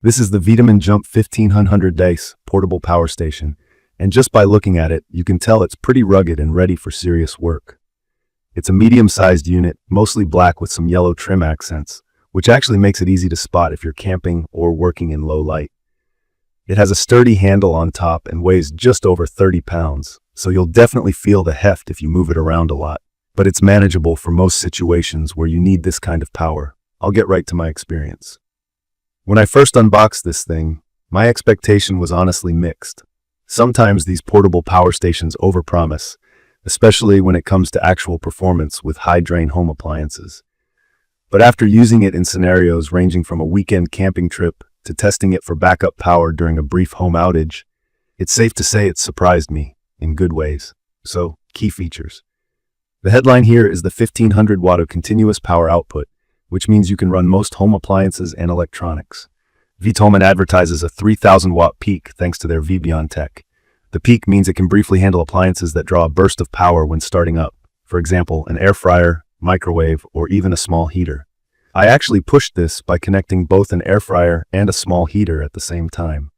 This is the VTOMAN Jump 1500 DACE portable power station, and just by looking at it, you can tell it's pretty rugged and ready for serious work. It's a medium-sized unit, mostly black with some yellow trim accents, which actually makes it easy to spot if you're camping or working in low light. It has a sturdy handle on top and weighs just over 30 pounds, so you'll definitely feel the heft if you move it around a lot. But it's manageable for most situations where you need this kind of power. I'll get right to my experience. When I first unboxed this thing, my expectation was honestly mixed. Sometimes these portable power stations overpromise, especially when it comes to actual performance with high-drain home appliances. But after using it in scenarios ranging from a weekend camping trip to testing it for backup power during a brief home outage, it's safe to say it surprised me in good ways. So, key features. The headline here is the 1500 watt of continuous power output, which means you can run most home appliances and electronics. VTOMAN advertises a 3000 watt peak thanks to their VBeyond tech. The peak means it can briefly handle appliances that draw a burst of power when starting up, for example, an air fryer, microwave, or even a small heater. I actually pushed this by connecting both an air fryer and a small heater at the same time.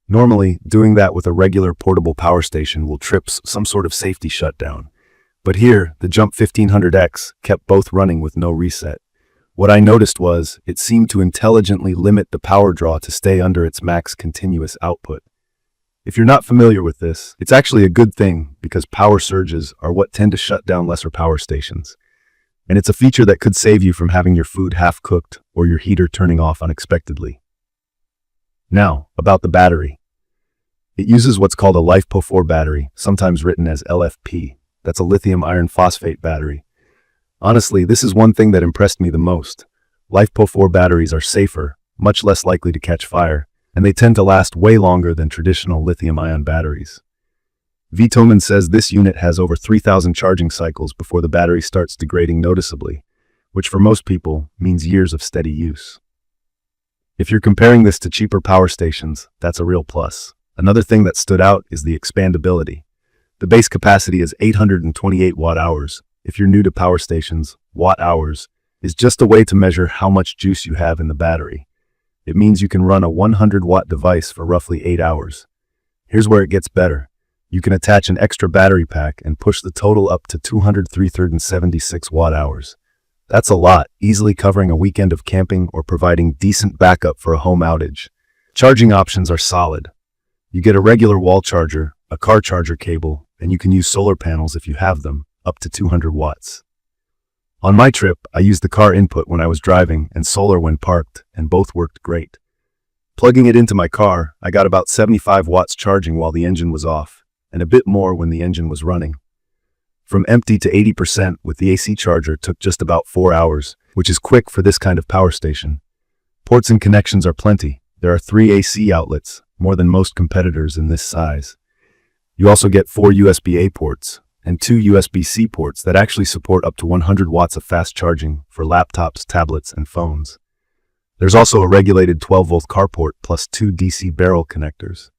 Normally, doing that with a regular portable power station will trip some sort of safety shutdown. But here, the Jump 1500X kept both running with no reset. What I noticed was, it seemed to intelligently limit the power draw to stay under its max continuous output. If you're not familiar with this, it's actually a good thing because power surges are what tend to shut down lesser power stations. And it's a feature that could save you from having your food half-cooked or your heater turning off unexpectedly. Now, about the battery. It uses what's called a LiFePO4 battery, sometimes written as LFP. That's a lithium iron phosphate battery. Honestly, this is one thing that impressed me the most. LiFePO4 batteries are safer, much less likely to catch fire, and they tend to last way longer than traditional lithium-ion batteries. VTOMAN says this unit has over 3,000 charging cycles before the battery starts degrading noticeably, which for most people means years of steady use. If you're comparing this to cheaper power stations, that's a real plus. Another thing that stood out is the expandability. The base capacity is 828 watt-hours. If you're new to power stations, watt-hours is just a way to measure how much juice you have in the battery. It means you can run a 100-watt device for roughly 8 hours. Here's where it gets better. You can attach an extra battery pack and push the total up to 276 watt-hours. That's a lot, easily covering a weekend of camping or providing decent backup for a home outage. Charging options are solid. You get a regular wall charger, a car charger cable, and you can use solar panels if you have them, up to 200 watts. On my trip, I used the car input when I was driving and solar when parked, and both worked great. Plugging it into my car, I got about 75 watts charging while the engine was off, and a bit more when the engine was running. From empty to 80% with the AC charger took just about 4 hours, which is quick for this kind of power station. Ports and connections are plenty. There are 3 AC outlets, more than most competitors in this size. You also get 4 USB-A ports, and 2 USB-C ports that actually support up to 100 watts of fast charging for laptops, tablets, and phones. There's also a regulated 12-volt car port plus 2 DC barrel connectors.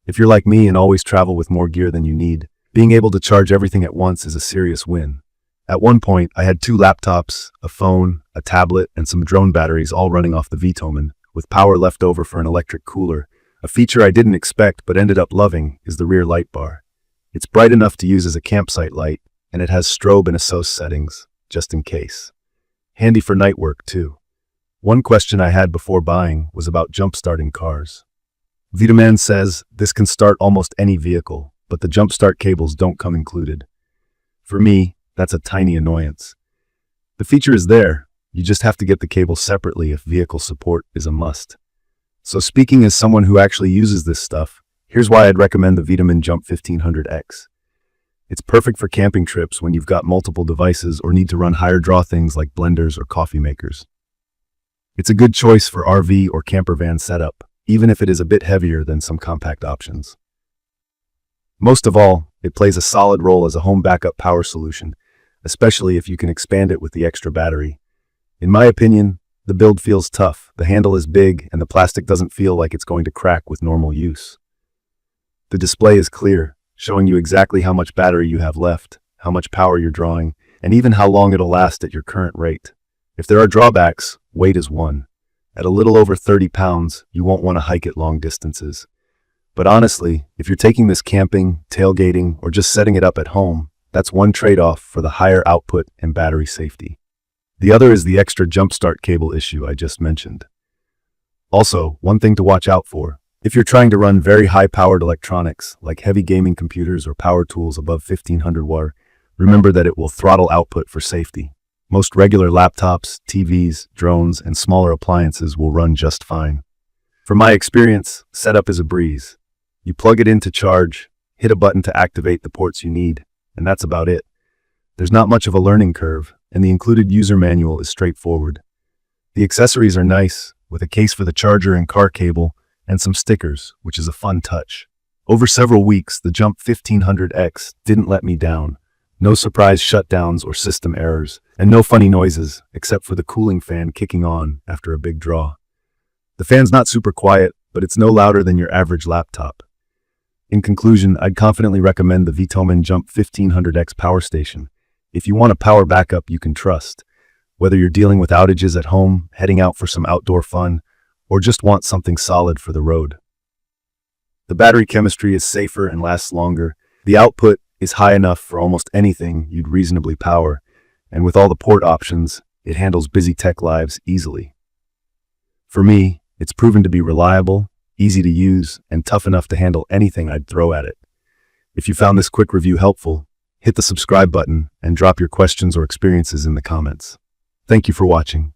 If you're like me and always travel with more gear than you need, being able to charge everything at once is a serious win. At one point, I had 2 laptops, a phone, a tablet, and some drone batteries all running off the VTOMAN, with power left over for an electric cooler. A feature I didn't expect but ended up loving is the rear light bar. It's bright enough to use as a campsite light, and it has strobe and ASOS settings, just in case. Handy for night work, too. One question I had before buying was about jump-starting cars. VTOMAN says this can start almost any vehicle, but the jump-start cables don't come included. For me, that's a tiny annoyance. The feature is there, you just have to get the cable separately if vehicle support is a must. So speaking as someone who actually uses this stuff, here's why I'd recommend the VTOMAN Jump 1500X. It's perfect for camping trips when you've got multiple devices or need to run higher draw things like blenders or coffee makers. It's a good choice for RV or camper van setup, even if it is a bit heavier than some compact options. Most of all, it plays a solid role as a home backup power solution, especially if you can expand it with the extra battery. In my opinion, the build feels tough, the handle is big, and the plastic doesn't feel like it's going to crack with normal use. The display is clear, showing you exactly how much battery you have left, how much power you're drawing, and even how long it'll last at your current rate. If there are drawbacks, weight is one. At a little over 30 pounds, you won't want to hike it long distances. But honestly, if you're taking this camping, tailgating, or just setting it up at home, that's one trade-off for the higher output and battery safety. The other is the extra jumpstart cable issue I just mentioned. Also, one thing to watch out for: if you're trying to run very high-powered electronics, like heavy gaming computers or power tools above 1500 watt, remember that it will throttle output for safety. Most regular laptops, TVs, drones, and smaller appliances will run just fine. From my experience, setup is a breeze. You plug it in to charge, hit a button to activate the ports you need, and that's about it. There's not much of a learning curve, and the included user manual is straightforward. The accessories are nice, with a case for the charger and car cable, and some stickers, which is a fun touch. Over several weeks, the Jump 1500X didn't let me down. No surprise shutdowns or system errors, and no funny noises, except for the cooling fan kicking on after a big draw. The fan's not super quiet, but it's no louder than your average laptop. In conclusion, I'd confidently recommend the VTOMAN Jump 1500X Power Station if you want a power backup you can trust. Whether you're dealing with outages at home, heading out for some outdoor fun, or just want something solid for the road. The battery chemistry is safer and lasts longer. The output is high enough for almost anything you'd reasonably power, and with all the port options, it handles busy tech lives easily. For me, it's proven to be reliable, easy to use, and tough enough to handle anything I'd throw at it. If you found this quick review helpful, hit the subscribe button and drop your questions or experiences in the comments. Thank you for watching.